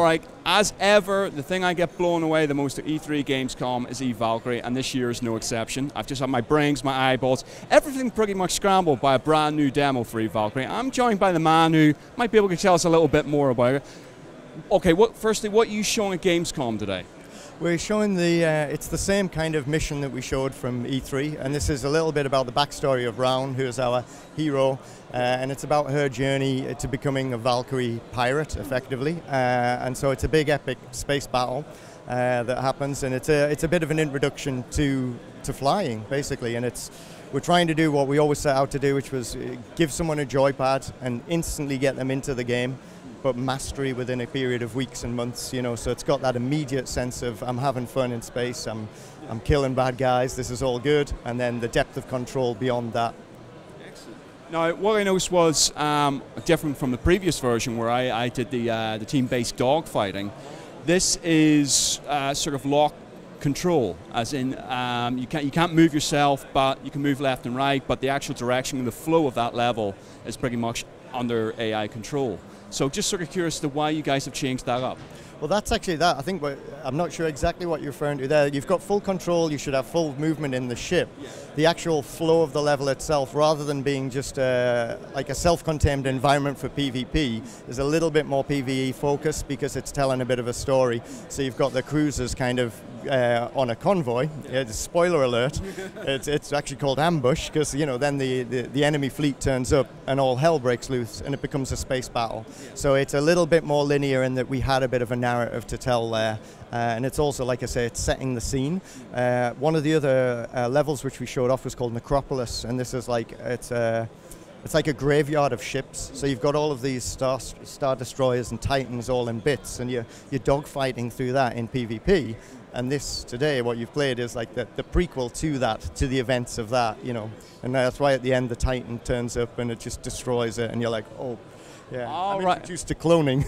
right, as ever, the thing I get blown away the most at E3 Gamescom is Valkyrie, and this year is no exception. I've just had my brains, my eyeballs, everything pretty much scrambled by a brand new demo for Valkyrie. I'm joined by the man who might be able to tell us a little bit more about it. Okay, firstly, what are you showing at Gamescom today? We're showing it's the same kind of mission that we showed from E3, and this is a little bit about the backstory of Raun, who is our hero, and it's about her journey to becoming a Valkyrie pirate, effectively. And so it's a big epic space battle that happens, and it's a bit of an introduction to flying, basically, and we're trying to do what we always set out to do, which was give someone a joypad and instantly get them into the game, but mastery within a period of weeks and months, you know, so it's got that immediate sense of I'm having fun in space, I'm killing bad guys, this is all good, and then the depth of control beyond that. Excellent. Now, what I noticed was different from the previous version where I did the team-based dogfighting. This is sort of lock control, as in you can't move yourself, but you can move left and right, but the actual direction and the flow of that level is pretty much under AI control. So just sort of curious to why you guys have changed that up. Well, that's actually that. I think I'm not sure exactly what you're referring to there. You've got full control, you should have full movement in the ship. Yeah. The actual flow of the level itself, rather than being just like a self-contained environment for PvP, is a little bit more PvE focused because it's telling a bit of a story. So you've got the cruisers kind of on a convoy. Yeah, spoiler alert, it's actually called ambush because, you know, then the enemy fleet turns up and all hell breaks loose and it becomes a space battle. Yeah. So it's a little bit more linear in that we had a bit of a narrative to tell there. And it's also, like I say, it's setting the scene. One of the other levels which we showed off was called Necropolis, and this is like, it's like a graveyard of ships. So you've got all of these star destroyers and titans all in bits, and you're dogfighting through that in PvP. And this today, what you've played is like the prequel to that, to the events of that, you know. And that's why at the end the titan turns up and it just destroys it, and you're like, oh. Yeah, I'm introduced to cloning.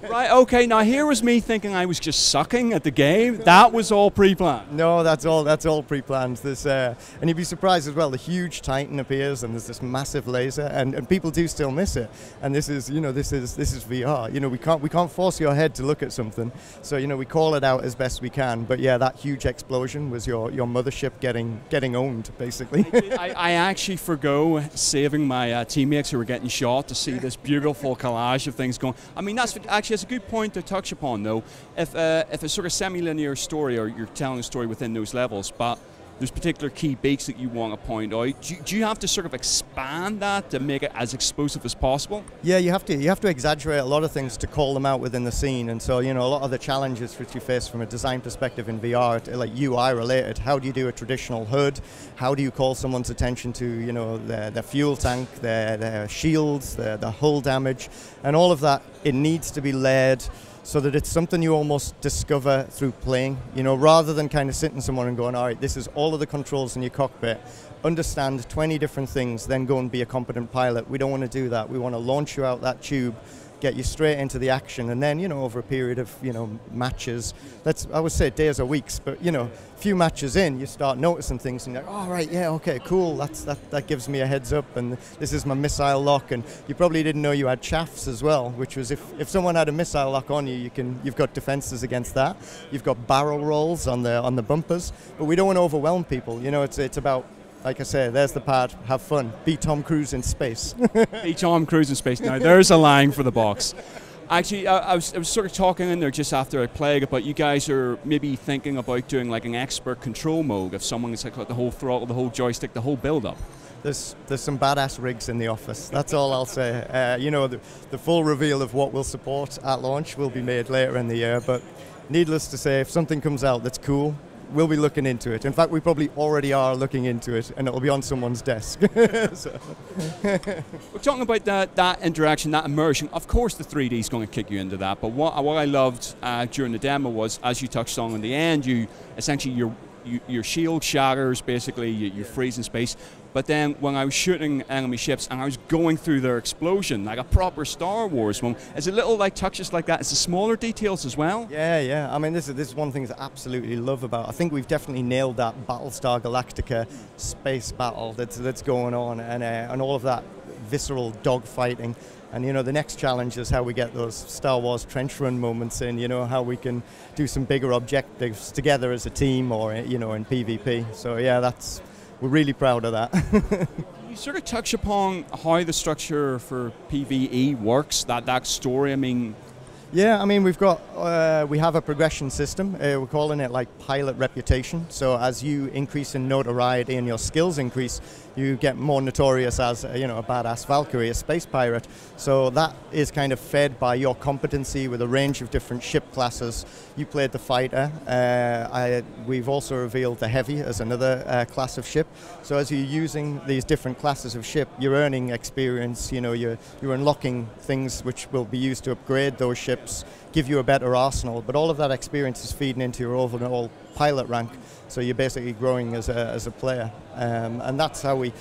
Right, okay, now here was me thinking I was just sucking at the game. That was all pre-planned. No, that's all pre-planned. And you'd be surprised as well, the huge Titan appears and there's this massive laser, and people do still miss it. And this is, you know, this is VR. You know, we can't force your head to look at something. So, you know, we call it out as best we can. But yeah, that huge explosion was your mothership getting owned, basically. I actually forgo saving my teammates who were getting shot to see this beautiful collage of things going. I mean, that's a good point to touch upon, though. If it's sort of semi-linear story, or you're telling a story within those levels, but there's particular key beats that you want to point out. Do you have to sort of expand that to make it as explosive as possible? Yeah, you have to exaggerate a lot of things to call them out within the scene, and so, you know, a lot of the challenges which you face from a design perspective in VR, like UI related. How do you do a traditional HUD? How do you call someone's attention to, you know, their fuel tank, their shields, their hull damage, and all of that? It needs to be layered so that it's something you almost discover through playing, you know, rather than kind of sitting somewhere and going, all right, this is all of the controls in your cockpit, understand 20 different things, then go and be a competent pilot. We don't want to do that. We want to launch you out that tube, get you straight into the action, and then, you know, over a period of, you know, matches, I would say days or weeks, but, you know, a few matches in, you start noticing things and you're like, oh, right, yeah, okay, cool, that gives me a heads up, and this is my missile lock, and you probably didn't know you had chaffs as well, which was if someone had a missile lock on you, you've got defenses against that. You've got barrel rolls on the bumpers, but we don't want to overwhelm people, you know, it's about, like I say, there's the pad, have fun, be Tom Cruise in space. Be Tom Cruise in space. Now, there's a line for the box. Actually, I was sort of talking in there just after I played about you guys are maybe thinking about doing like an expert control mode if someone's like got the whole throttle, the whole joystick, the whole build-up. There's some badass rigs in the office. That's all I'll say. You know, the full reveal of what we'll support at launch will be made later in the year, but needless to say, if something comes out that's cool, we'll be looking into it. In fact, we probably already are looking into it, and it'll be on someone's desk. We're talking about that interaction, that immersion. Of course, the 3D is going to kick you into that. But what I loved during the demo was, as you touched on in the end, you essentially your shield shatters. Basically, you freeze in space. But then when I was shooting enemy ships and I was going through their explosion, like a proper Star Wars one, is it little like touches like that? It's the smaller details as well? Yeah. I mean, this is one thing that I absolutely love about. I think we've definitely nailed that Battlestar Galactica space battle that's going on, and all of that visceral dogfighting. And you know, the next challenge is how we get those Star Wars trench run moments in, you know, how we can do some bigger objectives together as a team, or, you know, in PvP. So yeah, we're really proud of that. You sort of touch upon how the structure for PvE works, that story. I mean, yeah, I mean, we have a progression system. We're calling it like pilot reputation. So as you increase in notoriety and your skills increase, you get more notorious as a badass Valkyrie, a space pirate. So that is kind of fed by your competency with a range of different ship classes. You played the fighter. We've also revealed the heavy as another class of ship. So as you're using these different classes of ship, you're earning experience. You know, you're unlocking things which will be used to upgrade those ships, give you a better arsenal. But all of that experience is feeding into your overall pilot rank. So you're basically growing as a player, and that's how we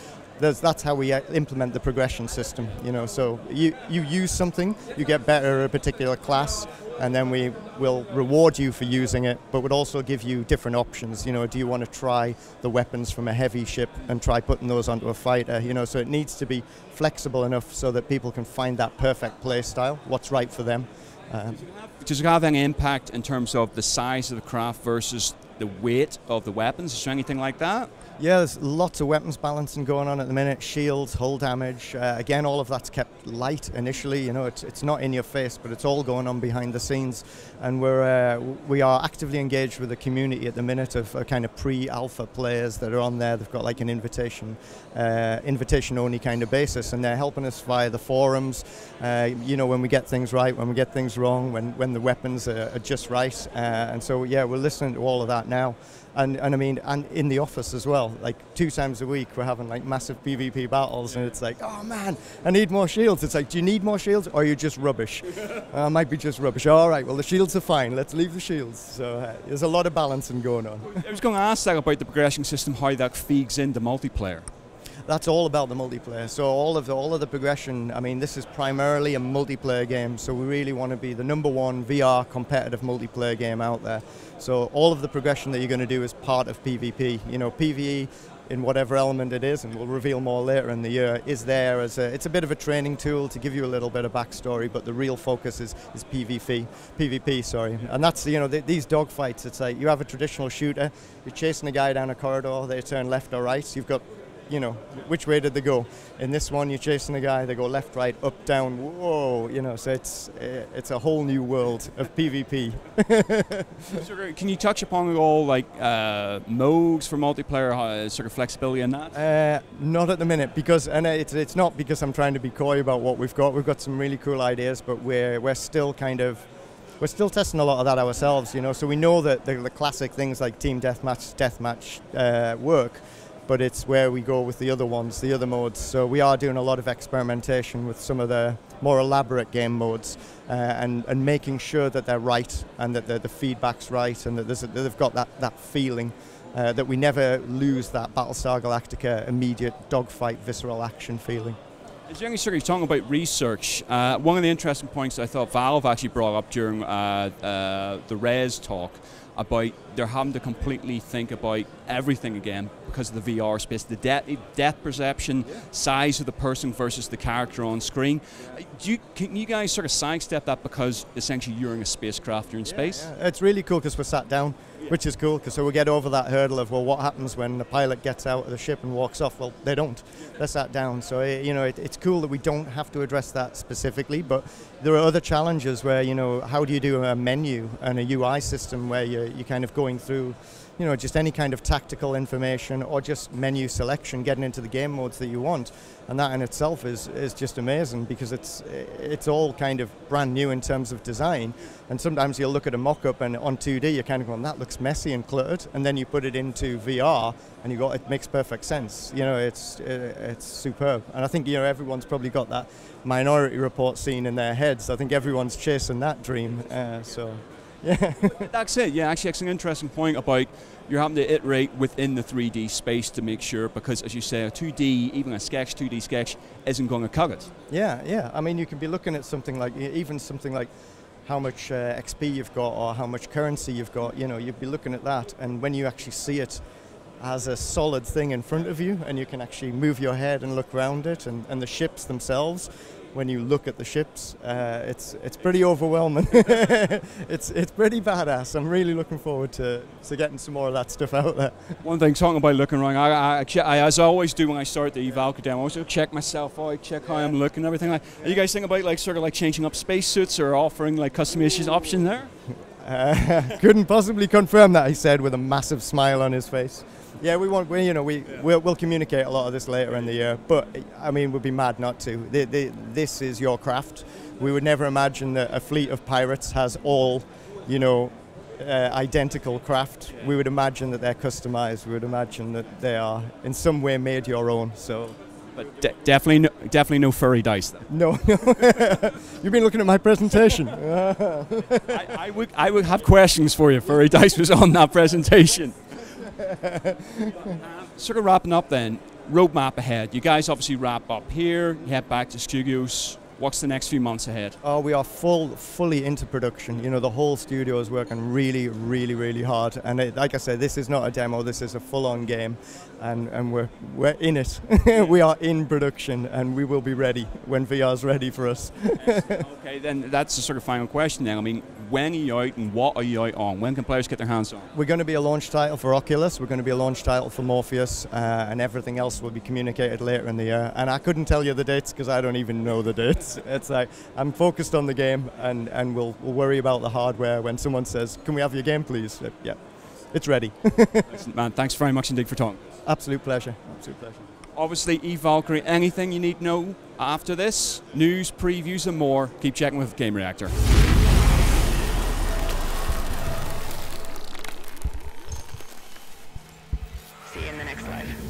implement the progression system. You know, so you use something, you get better at a particular class, and then we will reward you for using it, but would also give you different options. You know, do you want to try the weapons from a heavy ship and try putting those onto a fighter? You know, so it needs to be flexible enough so that people can find that perfect play style, what's right for them. Does it have any impact in terms of the size of the craft versus the weight of the weapons? Is there anything like that? Yeah, there's lots of weapons balancing going on at the minute. Shields, hull damage. Again, all of that's kept light initially. You know, it's not in your face, but it's all going on behind the scenes. And we are actively engaged with the community at the minute of kind of pre-alpha players that are on there. They've got like an invitation-only kind of basis, and they're helping us via the forums. You know, when we get things right, when we get things wrong, when the weapons are just right. And so, yeah, we're listening to all of that now. And I mean, and in the office as well, like 2 times a week, we're having like massive PvP battles, and it's like, oh man, I need more shields. It's like, do you need more shields, or are you just rubbish? I might be just rubbish. All right, well, the shields are fine. Let's leave the shields. So there's a lot of balancing going on. I was going to ask that about the progression system, how that feeds into multiplayer. That's all about the multiplayer. So all of the progression, I mean, this is primarily a multiplayer game, so we really want to be the #1 VR competitive multiplayer game out there. So all of the progression that you're going to do is part of PvP. You know, PvE, in whatever element it is, and we'll reveal more later in the year, is there as it's a bit of a training tool to give you a little bit of backstory, but the real focus is PvP, sorry. And that's, you know, these dogfights, it's like you have a traditional shooter, you're chasing a guy down a corridor, they turn left or right, you've got, you know, which way did they go? In this one, you're chasing a guy, they go left, right, up, down, whoa, you know, so it's a whole new world of PvP. Can you touch upon it all, like modes for multiplayer, sort of flexibility in that? Not at the minute, because, and it's not because I'm trying to be coy about what we've got. We've got some really cool ideas, but we're still testing a lot of that ourselves, you know, so we know that the classic things like team deathmatch work, but it's where we go with the other ones, the other modes. So we are doing a lot of experimentation with some of the more elaborate game modes, and making sure that they're right, and that the feedback's right, and that they've got that feeling, that we never lose that Battlestar Galactica immediate dogfight, visceral action feeling. Is there any sort of talking about research? One of the interesting points I thought Valve actually brought up during the Res talk about they're having to completely think about everything again because of the VR space, the depth perception, size of the person versus the character on screen. Can you guys sort of sidestep that because essentially you're in a spacecraft, you're in space? Yeah. It's really cool because we're sat down, which is cool, because so we get over that hurdle of, well, what happens when the pilot gets out of the ship and walks off? Well, they don't. They're sat down. So, you know, it's cool that we don't have to address that specifically, but there are other challenges where, you know, how do you do a menu and a UI system where you're kind of going through, you know, just any kind of tactical information or just menu selection, getting into the game modes that you want. And that in itself is just amazing, because it's all kind of brand new in terms of design. And sometimes you'll look at a mock-up and on 2D you're kind of going, that looks messy and cluttered, and then you put it into VR and it makes perfect sense. You know, it's superb. And I think, you know, everyone's probably got that Minority Report scene in their heads. I think everyone's chasing that dream. So. Yeah. That's it. Yeah, actually, it's an interesting point about you're having to iterate within the 3D space to make sure, because as you say, a 2D, even a 2D sketch, isn't going to cut it. Yeah. I mean, you can be looking at something like how much XP you've got or how much currency you've got. You know, you'd be looking at that, and when you actually see it as a solid thing in front of you, and you can actually move your head and look around it, and the ships themselves, when you look at the ships. It's pretty overwhelming. it's pretty badass. I'm really looking forward to getting some more of that stuff out there. One thing, talking about looking around, I as I always do when I start the Valkyrie demo, I always check myself out, check how I'm looking and everything. Are you guys thinking about like sort of like changing up spacesuits or offering like customization option there? Couldn't possibly confirm that, he said with a massive smile on his face. Yeah, we'll communicate a lot of this later in the year, but I mean, we'd be mad not to. This is your craft. We would never imagine that a fleet of pirates has all, identical craft. We would imagine that they're customized. We would imagine that they are in some way made your own. So, but definitely no furry dice then. No. You've been looking at my presentation. I would have questions for you. Furry dice was on that presentation. Sort of wrapping up then, roadmap ahead. You guys obviously wrap up here, you head back to studios. What's the next few months ahead? Oh, we are fully into production. The whole studio is working really, really, really hard. And like I said, this is not a demo, this is a full-on game. And we're in it. We are in production, and we will be ready when VR's ready for us. Okay, then that's the sort of final question then. I mean, when are you out and what are you out on? When can players get their hands on? We're going to be a launch title for Oculus, we're going to be a launch title for Morpheus, and everything else will be communicated later in the year. And I couldn't tell you the dates because I don't even know the dates. It's like, I'm focused on the game, and we'll worry about the hardware when someone says, can we have your game please? Yeah, it's ready. Excellent, man, thanks very much indeed for talking. Absolute pleasure, absolute pleasure. Obviously, Valkyrie, anything you need to know after this, news, previews and more, keep checking with Gamereactor. See you in the next live.